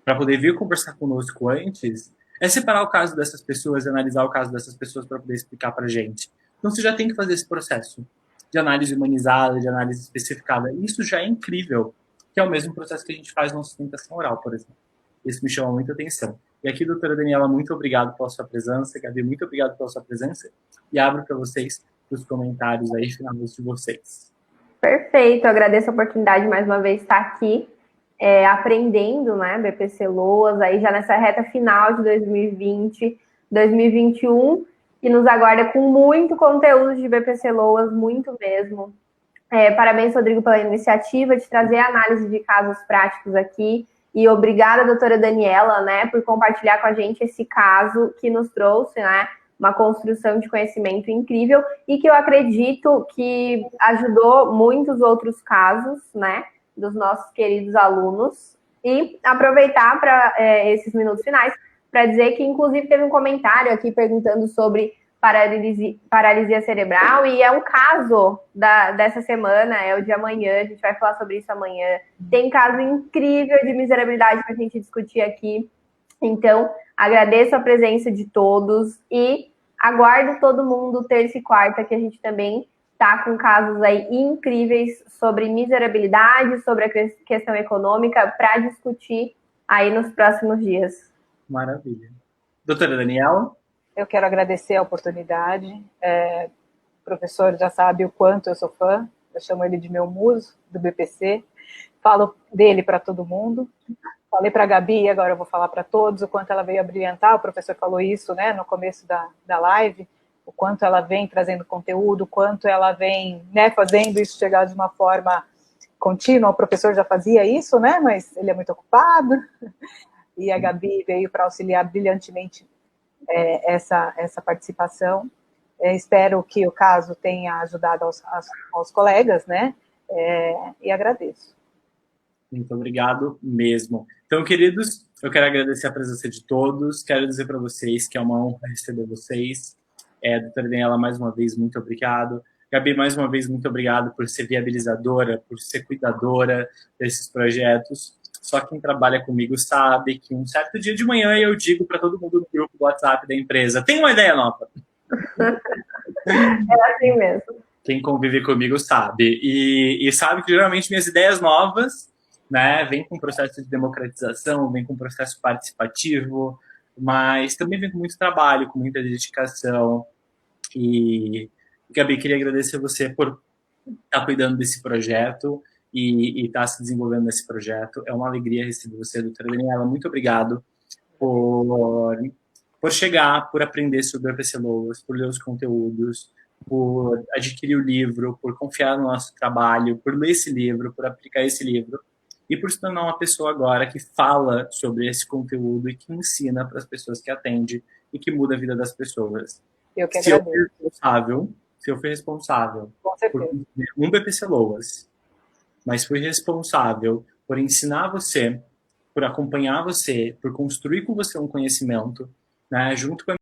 para poder vir conversar conosco antes é separar o caso dessas pessoas, analisar o caso dessas pessoas para poder explicar para a gente. Então, você já tem que fazer esse processo de análise humanizada, de análise especificada. Isso já é incrível, que é o mesmo processo que a gente faz na sustentação oral, por exemplo. Isso me chama muita atenção. E aqui, doutora Daniela, muito obrigado pela sua presença. Gabi, muito obrigado pela sua presença. E abro para vocês os comentários aí, finais de vocês. Perfeito, eu agradeço a oportunidade mais uma vez de estar aqui, aprendendo, né, BPC Loas, aí já nessa reta final de 2020, 2021, que nos aguarda com muito conteúdo de BPC Loas, muito mesmo. Parabéns, Rodrigo, pela iniciativa de trazer a análise de casos práticos aqui, e obrigada, doutora Daniela, né, por compartilhar com a gente esse caso que nos trouxe, né, uma construção de conhecimento incrível e que eu acredito que ajudou muitos outros casos, né, dos nossos queridos alunos. E aproveitar para esses minutos finais para dizer que, inclusive, teve um comentário aqui perguntando sobre paralisia cerebral, e é um caso dessa semana, é o de amanhã, a gente vai falar sobre isso amanhã. Tem caso incrível de miserabilidade para a gente discutir aqui. Então, agradeço a presença de todos e aguardo todo mundo terça e quarta, que a gente também está com casos aí incríveis sobre miserabilidade, sobre a questão econômica, para discutir aí nos próximos dias. Maravilha. Doutora Daniela? Eu quero agradecer a oportunidade. O professor já sabe o quanto eu sou fã. Eu chamo ele de meu muso do BPC. Falo dele para todo mundo. Falei para a Gabi, e agora eu vou falar para todos o quanto ela veio a brilhantar. O professor falou isso, né, no começo da live, o quanto ela vem trazendo conteúdo, o quanto ela vem, né, fazendo isso chegar de uma forma contínua. O professor já fazia isso, né, mas ele é muito ocupado. e a Gabi veio para auxiliar brilhantemente essa participação. Espero que o caso tenha ajudado aos colegas, né? E agradeço. Muito obrigado mesmo. Então, queridos, eu quero agradecer a presença de todos. Quero dizer para vocês que é uma honra receber vocês. Doutora Daniela, mais uma vez, muito obrigado. Gabi, mais uma vez, muito obrigado por ser viabilizadora, por ser cuidadora desses projetos. Só quem trabalha comigo sabe que um certo dia de manhã eu digo para todo mundo no grupo do WhatsApp da empresa: tem uma ideia nova. É assim mesmo. Quem convive comigo sabe. E sabe que geralmente minhas ideias novas, né, vem com processo de democratização, vem com processo participativo, mas também vem com muito trabalho, com muita dedicação. E, Gabi, queria agradecer você por estar cuidando desse projeto e estar se desenvolvendo nesse projeto. É uma alegria receber você, doutora Daniela. Muito obrigado por chegar, por aprender sobre a PC Loas, por ler os conteúdos, por adquirir o livro, por confiar no nosso trabalho, por ler esse livro, por aplicar esse livro e por se tornar uma pessoa agora que fala sobre esse conteúdo e que ensina para as pessoas que atende e que muda a vida das pessoas. Eu que agradeço. Se eu fui responsável por um BPC Loas, mas fui responsável por ensinar você, por acompanhar você, por construir com você um conhecimento, né, junto com a